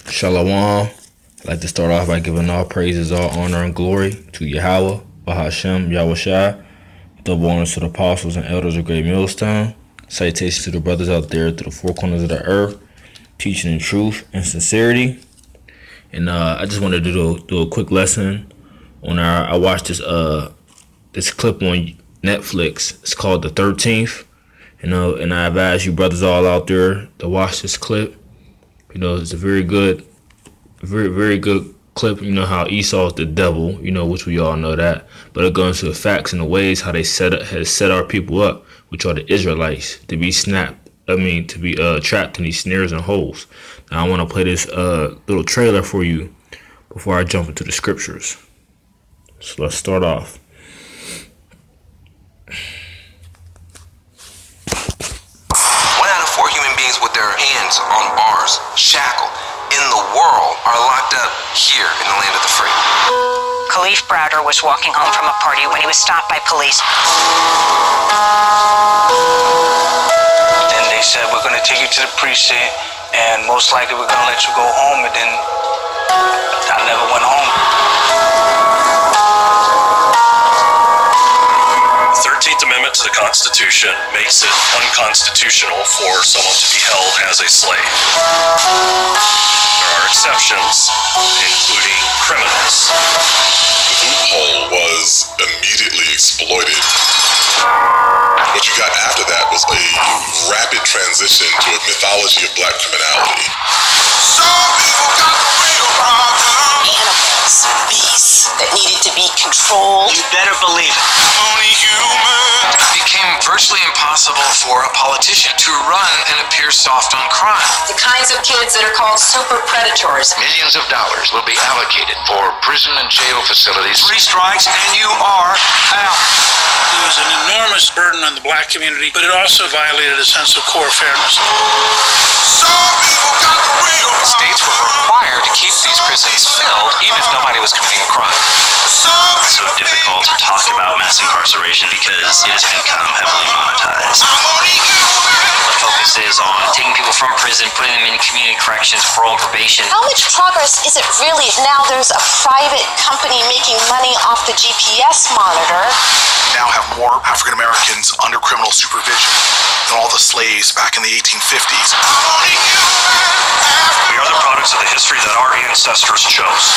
Shalom. I'd like to start off by giving all praises, all honor, and glory to Yahawah Bahasham Yahawashi. Double honors to the apostles and elders of Great Millstone. Salutations to the brothers out there to the four corners of the earth, teaching in truth and sincerity. And I just wanted to do a quick lesson on I watched this clip on Netflix. It's called The 13th. And I advise you brothers all out there to watch this clip. It's a very good clip. You know how Esau is the devil, which we all know that. But it goes into the facts and the ways how they has set our people up, which are the Israelites, to be trapped in these snares and holes. Now I want to play this little trailer for you before I jump into the scriptures. So let's start off. With their hands on bars, shackled in the world, are locked up here in the land of the free. Khalif Browder was walking home from a party when he was stopped by police. Then they said, we're going to take you to the precinct, and most likely we're going to let you go home, and then I never went home. 13th Amendment to the Constitution makes it unconstitutional for someone to be held as a slave. There are exceptions, including criminals. The loophole was immediately exploited. What you got after that was a rapid transition to a mythology of black criminality. Some people got the real problem. Animals, beasts that needed to be controlled. You better believe it. I'm only human. It became virtually impossible for a politician to run and appear soft on crime. The kinds of kids that are called super predators. Millions of dollars will be allocated for prison and jail facilities. 3 strikes and you are out. It was an enormous burden on the black community, but it also violated a sense of core fairness. Some people got the real problem. States were required to keep these prisons filled even if nobody was committing a crime. It's so difficult to talk about mass incarceration because it has become heavily monetized. The focus is on taking people from prison, putting them in community corrections, parole, and probation. How much progress is it really? Now there's a private company making money off the GPS monitor. We now have more African Americans under criminal supervision than all the slaves back in the 1850s. We are the products of the history that our ancestors chose.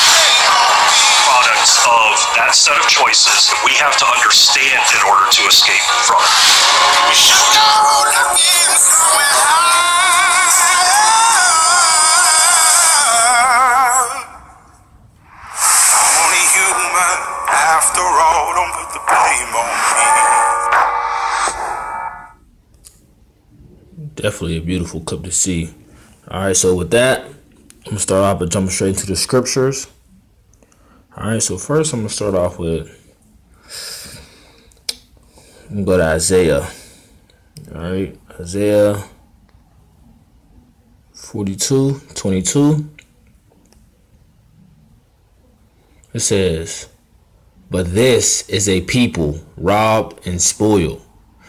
Products of that set of choices that we have to understand in order to escape from it. I'm only human after all. Don't put the blame on me. Definitely a beautiful clip to see. Alright, so with that, I'm going to start off by jumping straight into the scriptures. Alright, so first I'm going to start off with, I'm going to go to Isaiah. Alright, Isaiah 42:22. It says, "But this is a people robbed and spoiled.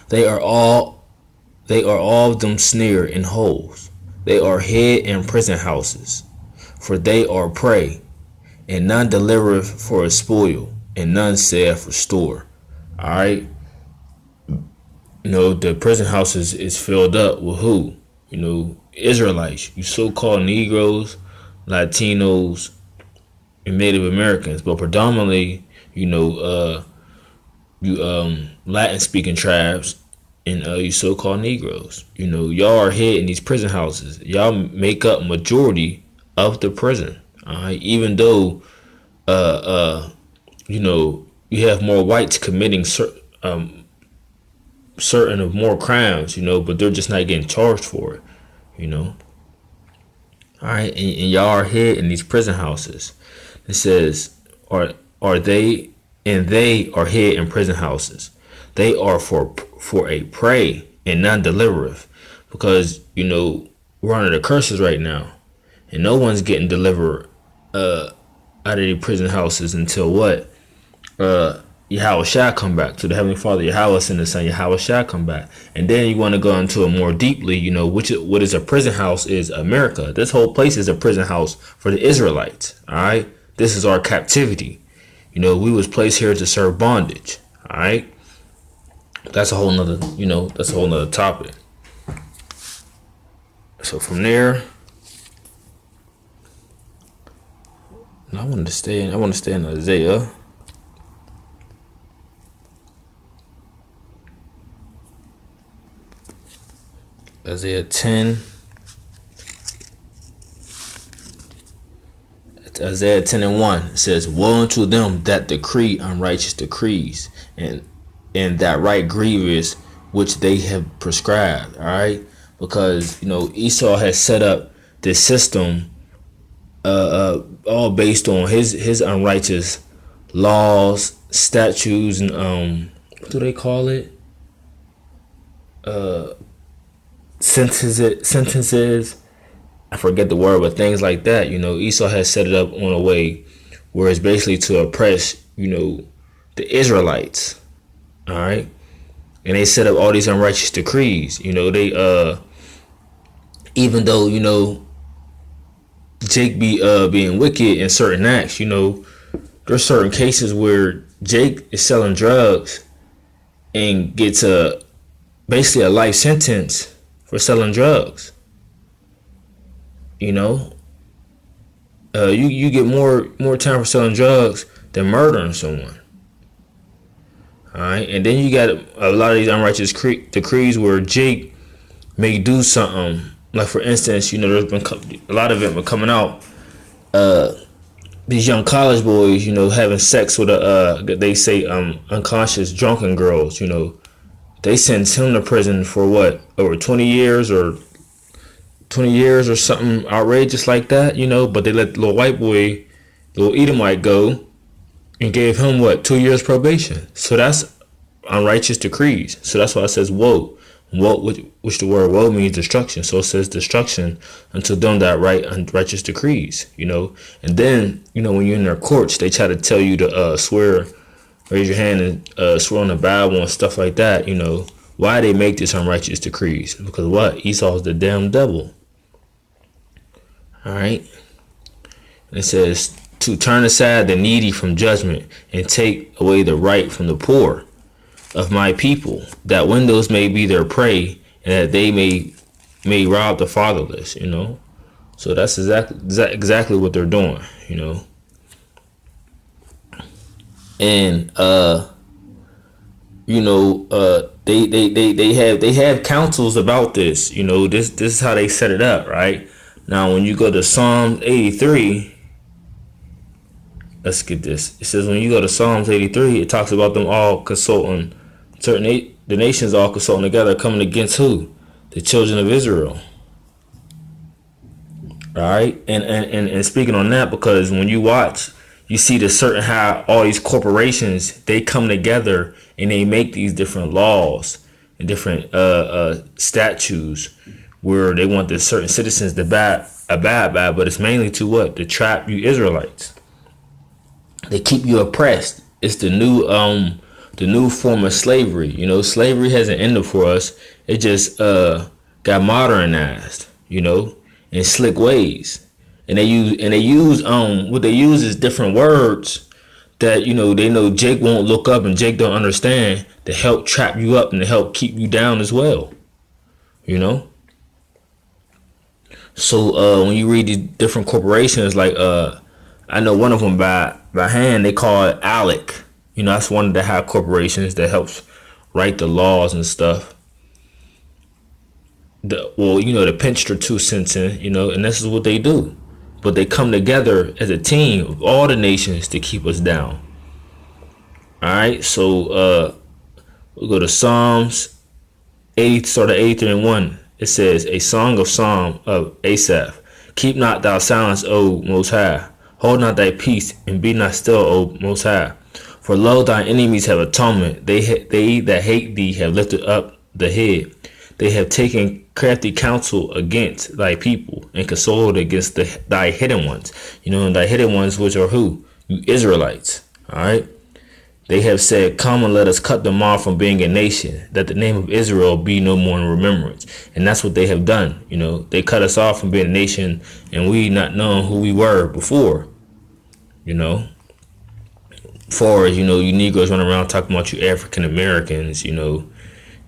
They are all of them snare in holes. They are hid in prison houses, for they are prey, and none delivereth for a spoil, and none saith restore." Alright. The prison houses is filled up with who? Israelites, you so-called Negroes, Latinos, and Native Americans, but predominantly, Latin-speaking tribes and you so-called Negroes. Y'all are hid in these prison houses. Y'all make up majority of the prison. Even though, you have more whites committing certain of more crimes, but they're just not getting charged for it, Alright, and y'all are hid in these prison houses. It says, are they are hid in prison houses. They are for a prey, and none delivereth. Because, we're under the curses right now. And no one's getting delivered out of the prison houses until what? Yahweh shall come back. To the Heavenly Father, Yahweh sent His Son, Yahweh shall come back. And then you want to go into it more deeply, what is a prison house is America. This whole place is a prison house for the Israelites. All right. This is our captivity. We was placed here to serve bondage. All right. That's a whole nother, that's a whole nother topic. So from there, I want to stay in Isaiah. Isaiah 10. Isaiah 10 and 1. It says, woe unto them that decree unrighteous decrees, and that right grievous which they have prescribed. All right. Because, Esau has set up this system all based on his unrighteous laws, statutes, and what do they call it? Sentences. I forget the word, but things like that. Esau has set it up on a way where it's basically to oppress, the Israelites. All right. And they set up all these unrighteous decrees. They even though, Jake being wicked in certain acts, there's certain cases where Jake is selling drugs and gets basically a life sentence for selling drugs. You get more time for selling drugs than murdering someone. All right, and then you got a lot of these unrighteous decrees where Jake may do something. Like for instance, there's been a lot of it been coming out. These young college boys, having sex with they say unconscious drunken girls. They sentence him to prison for what, over 20 years or something outrageous like that. But they let the little white boy, little Edomite, go and gave him what, 2 years probation. So that's unrighteous decrees. So that's why it says woe. Woe, which the word woe means destruction. So it says destruction unto them that write unrighteous decrees. And then when you're in their courts, they try to tell you to swear, raise your hand and swear on the Bible and stuff like that. Why they make these unrighteous decrees? Because what? Esau's the damn devil. All right. And it says to turn aside the needy from judgment and take away the right from the poor of my people, that windows may be their prey and that they may rob the fatherless. So that's exactly what they're doing. And they have councils about this. This is how they set it up, right? Now when you go to Psalm 83, let's get this. It says when you go to Psalms 83, it talks about them all consulting, the nations all consulting together, coming against who? The children of Israel. All right, and speaking on that, because when you watch, you see the certain how all these corporations, they come together and they make these different laws and different statutes where they want the certain citizens to abide by, but it's mainly to what? To trap you Israelites. They keep you oppressed. It's the new form of slavery. Slavery hasn't ended for us. It just got modernized, in slick ways. And they use what they use is different words that they know Jake won't look up and Jake don't understand, to help trap you up and to help keep you down as well. So when you read these different corporations, like I know one of them by hand, they call it ALEC. That's one of the high corporations that helps write the laws and stuff. The pinch their 2 cents in, and this is what they do. But they come together as a team of all the nations to keep us down. All right, so we'll go to Psalms 80, start at 83 and 1. It says, a song of Psalm of Asaph. Keep not thou silence, O Most High. Hold not thy peace, and be not still, O Most High. For lo, thine enemies have atonement. They that hate thee have lifted up the head. They have taken crafty counsel against thy people, and consoled against thy hidden ones. And thy hidden ones, which are who? You Israelites. All right. They have said, come and let us cut them off from being a nation, that the name of Israel be no more in remembrance. And that's what they have done. You know, they cut us off from being a nation, and we not knowing who we were before. You know, far as, you know, you Negroes running around talking about you African Americans, you know,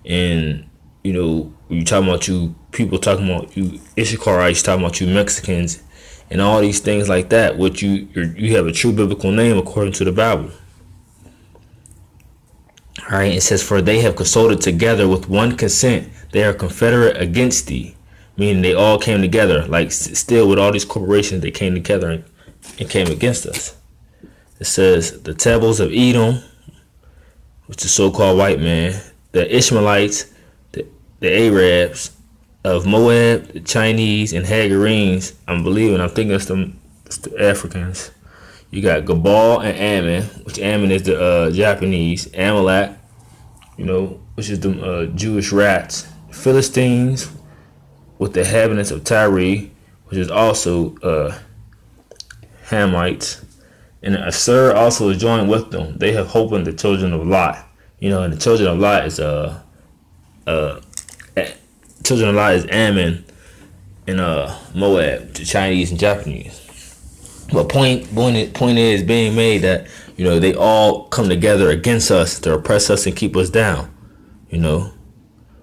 and, you know, you talking about you people talking about you Ishikarites talking about you Mexicans and all these things like that, which you have a true biblical name according to the Bible. All right, it says, for they have consulted together with one consent, they are confederate against thee, meaning they all came together. Like, still with all these corporations, they came together and came against us. It says the Tables of Edom, which is so-called white man, the Ishmaelites, the Arabs of Moab, the Chinese, and Hagarenes. I'm thinking it's the Africans. You got Gabal and Ammon, which Ammon is the Japanese, Amalek, you know, which is the Jewish rats, Philistines with the inhabitants of Tyre, which is also Hamites, and Assur also is joined with them. They have hope in the children of Lot, you know, and the children of Lot is Ammon and Moab, the Chinese and Japanese. But point is being made that, you know, they all come together against us to oppress us and keep us down, you know,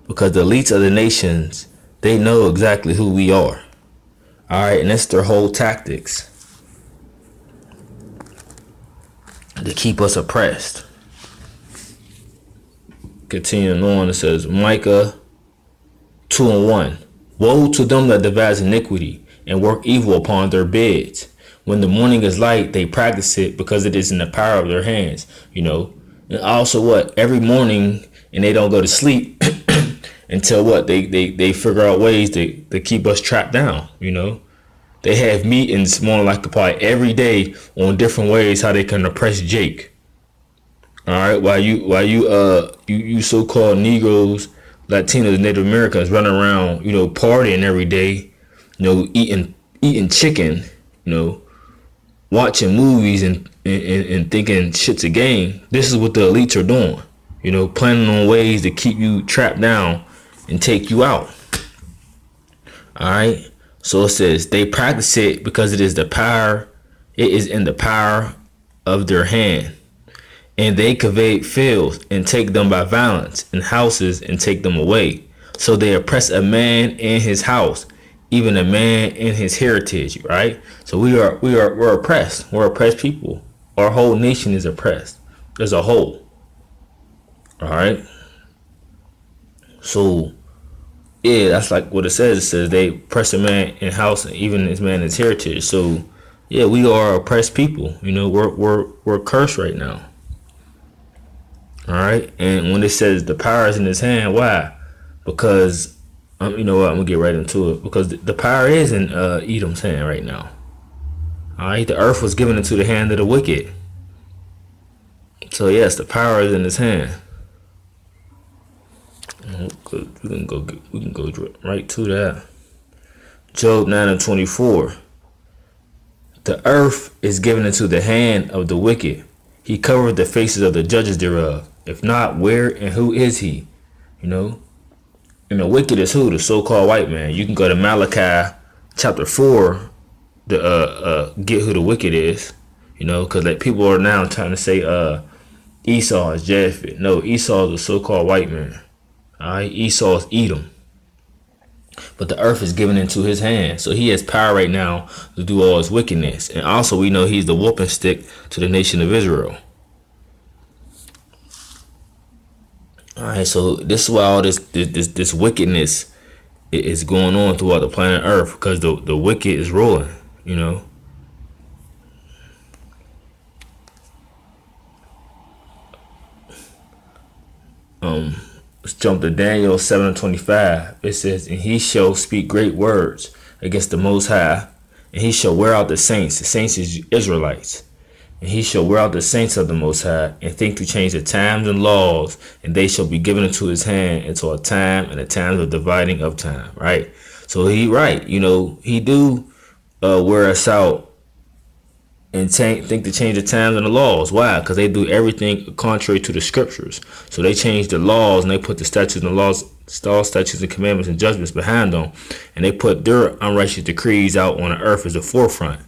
because the elites of the nations, they know exactly who we are. All right, and that's their whole tactics to keep us oppressed. Continuing on, it says Micah 2:1. Woe to them that devise iniquity and work evil upon their beds. When the morning is light, they practice it because it is in the power of their hands, you know. And also what? Every morning, and they don't go to sleep until what? They figure out ways to keep us trapped down, you know. They have meetings more like probably every day on different ways how they can oppress Jake. All right, while you so-called Negroes, Latinos, Native Americans running around, you know, partying every day, you know, eating chicken, you know, watching movies and thinking shit's a game. This is what the elites are doing, you know, planning on ways to keep you trapped down and take you out. All right. So it says they practice it because it is the power. It is in the power of their hand. And they convey fields and take them by violence, and houses and take them away. So they oppress a man in his house, even a man in his heritage, right? So we're oppressed. We're oppressed people. Our whole nation is oppressed as a whole. All right. So yeah, that's like what it says. It says they oppress a man in house, and even his man in his heritage. So yeah, we are oppressed people. You know, we're cursed right now. All right. And when it says the power is in his hand, why? Because you know what? I'm gonna get right into it. Because the power is in Edom's hand right now. All right. The earth was given into the hand of the wicked. So yes, the power is in his hand. We can go right to that. Job 9:24. The earth is given into the hand of the wicked. He covered the faces of the judges thereof. If not, where and who is he? You know. And the wicked is who? The so-called white man. You can go to Malachi chapter 4 to get who the wicked is. You know, because like people are now trying to say Esau is Japheth. No, Esau is the so-called white man. All right, Esau is Edom. But the earth is given into his hand. So he has power right now to do all his wickedness. And also we know he's the whooping stick to the nation of Israel. All right, so this is why all this wickedness is going on throughout the planet Earth, because the wicked is ruling, you know. Let's jump to Daniel 7:25. It says, and he shall speak great words against the Most High, and he shall wear out the saints. The saints is Israelites. And he shall wear out the saints of the Most High, and think to change the times and laws, and they shall be given into his hand until a time and a time of dividing of time. Right. So he right, you know, he do wear us out and think to change the times and the laws. Why? Because they do everything contrary to the scriptures. So they change the laws and they put the statutes and laws, statutes and commandments and judgments behind them, and they put their unrighteous decrees out on the earth as the forefront.